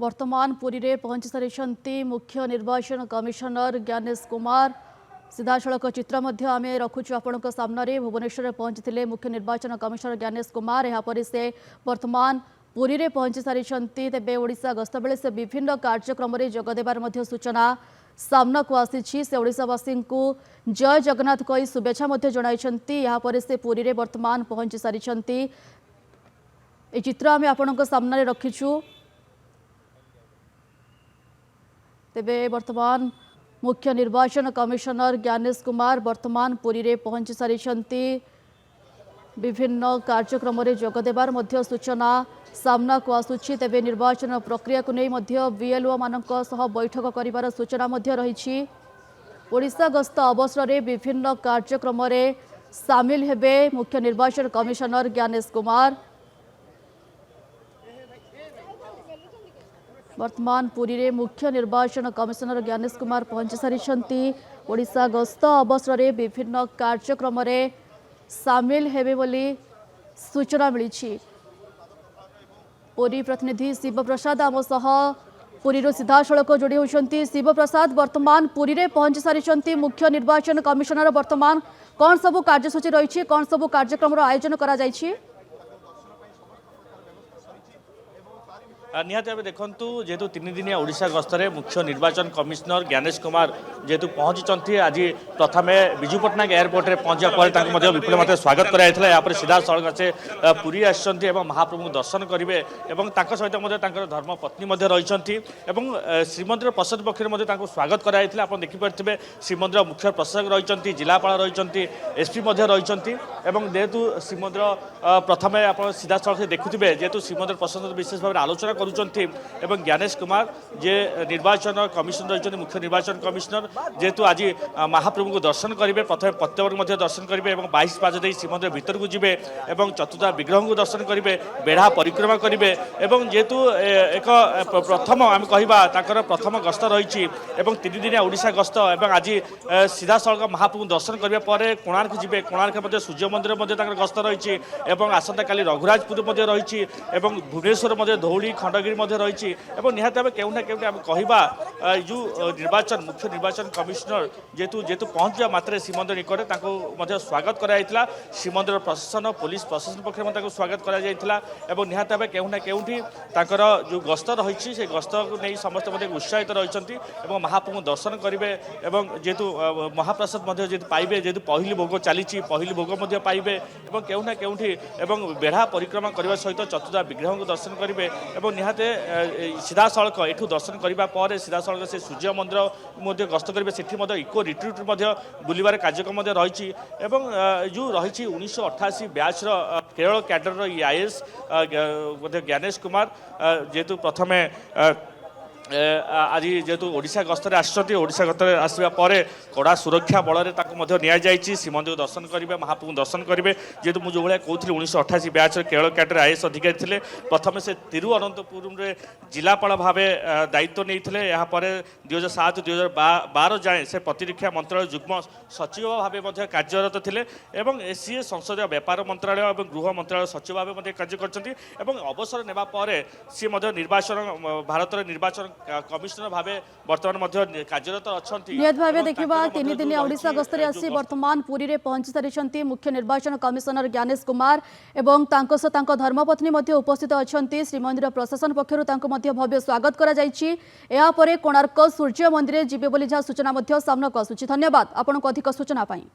वर्तमान पुरी रे पहुंची सारी मुख्य निर्वाचन कमिशनर ज्ञानेश कुमार सीधासख चित्र आम रखुचु आपण सामने भुवनेश्वर पहुंची मुख्य निर्वाचन कमिशनर ज्ञानेश कुमार यापर से वर्तमान पुरी रे पहुंची सारी तेबे ओडिशा गस्त बेले से विभिन्न कार्यक्रम में जोगदेवार सूचना सामना को आसी से ओडिशावासी को जय जगन्नाथ कही शुभेच्छा जनाई से पुरी रे वर्तमान पहुंची सारी चित्र आम आपण सामने रखिचु तेबे वर्तमान मुख्य निर्वाचन कमिशनर ज्ञानेश कुमार वर्तमान पुरी रे पहुंची सारी विभिन्न कार्यक्रम में जोगदेवार सूचना सामना को आसुछि तेबे निर्वाचन प्रक्रिया को नहीं बीएलओ मानक सह बैठक करिवार सूचना रही ओडिशा गस्त अवसर में विभिन्न कार्यक्रम में सामिल हेबे मुख्य निर्वाचन कमिशनर ज्ञानेश कुमार। वर्तमान पुरी रे मुख्य निर्वाचन कमिशनर ज्ञानेश कुमार पहुंची सारी ओडिशा गस्त अवसर में विभिन्न कार्यक्रम में सामिल हेबे बोली सूचना मिली। पुरी प्रतिनिधि शिव प्रसाद आम सह पुरी सीधासख जोड़ी होती। शिव प्रसाद वर्तमान पुरी रे पहुंची सारी मुख्य निर्वाचन कमिशनर वर्तमान कौन सबू कार्यसूची रही कौन सबू कार्यक्रम आयोजन करा जायछि? निहाती भाव देखु जेहेतु 3 दिनिया ओडिशा गस्तरे मुख्य निर्वाचन कमिशनर ज्ञानेश कुमार जेहेतु पहुंची आज प्रथम विजु पट्टनायक एयरपोर्ट में पहुंचा पर विपुल मात्रा स्वागत कराइला। यहाँ सीधा सड़क से पुरी आसछन्ती एवं महाप्रभु दर्शन करेंगे एवं सहित धर्मपत्नी रही श्रीमंदिर प्रसाद पक्ष स्वागत कराइला। आप देखिपे श्रीमंदिर मुख्य प्रशासक रही जिलापाल रही एसपी रही जेहेतु श्रीमंदिर प्रथम आप सीधा सड़क से देखुए जेहेतु श्रीमंदिर प्रशासन विशेष भाव आलोचना एवं ज्ञानेश कुमार जे निर्वाचन कमिशन रही मुख्य निर्वाचन कमिशनर जेहेतु आज महाप्रभु को दर्शन करेंगे प्रथम प्रत्यवर दर्शन करेंगे 22 पाज दे श्रीमंदिर भीतर को जीवे एवं चतुर्था विग्रह को दर्शन करेंगे बेढ़ा परिक्रमा करेंगे एवं जेहेतु एक प्रथम आम कह प्रथम गस्त रही 3 दिनिया ओडिशा गस्त एवं आज सीधा सड़क महाप्रभु दर्शन करने पर कोणार्क जीवे कोणार्क सूर्य मंदिर गस्त रही आसंता काली रघुराजपुर रही भुवनेश्वर धौली खंडगिरी रही निहत भाव केउना केउना आम कह जो निर्वाचन मुख्य निर्वाचन कमिशनर जेहेतु जेहेतु पहुंचा मात्रे श्रीमंदिर निकटे स्वागत कराइला। श्रीमंदिर प्रशासन पुलिस प्रशासन पक्ष स्वागत कराइला निहत भाव केउना केउठी जो गस्त रही से गस्त को नहीं समस्त उत्साहित रही महाप्रभु दर्शन करेंगे जेहेतु महाप्रसाद जेहेतु पाइबे जेहेतु पहली भोग चली पहली भोग पाइबे केउना केउठी बेढ़ा परिक्रमा करने सहित चतुर्था विग्रह को दर्शन करेंगे निहाते सीधा सड़क एठू दर्शन करने पर सीधा सड़क से सूर्य मंदिर गस्त करेंगे से इको रिट्रीट बुलबार कार्यक्रम रही जो रही 1988 batch Kerala cadre IAS Gyanesh Kumar जेहेतु प्रथम आज जेहेतु ओडिशा गस्तरे ओडिशा गस्तरे आसवा पर कड़ा सुरक्षा बल नि श्रीमंदिर दर्शन करेंगे महाप्रभु दर्शन करेंगे जेहेतु मुझे जो भाई कहती 1988 बैच केरल कैडर आईएएस अधिकारी थे प्रथम से तिरुअनंतपुरम जिलापाल भाव दायित्व नहीं यहाँ पर 2007 2012 जाए से प्रतिरक्षा मंत्रालय जुग्म सचिव भाव कार्यरत थे सी संसदीय व्यापार मंत्रालय और गृह मंत्रालय सचिव भाव कार्य कर अवसर नेबा पर सी निर्वाचन भारत निर्वाचन कमिशनर भावे वर्तमान कार्यरत अच्छा देखा 3 दिनिया ओडिशा गस्तरे आसी वर्तमान पुरी रे पहुंची सारी मुख्य निर्वाचन कमिशनर ज्ञानेश कुमार एवं धर्मपत्नी उपस्थित अच्छा श्रीमंदिर प्रशासन पक्ष भव्य स्वागत करा कोणार्क सूर्य मंदिर जीवे बोली जहाँ सूचना सामना को आसुछि। धन्यवाद आपन को अधिक सूचना पाई।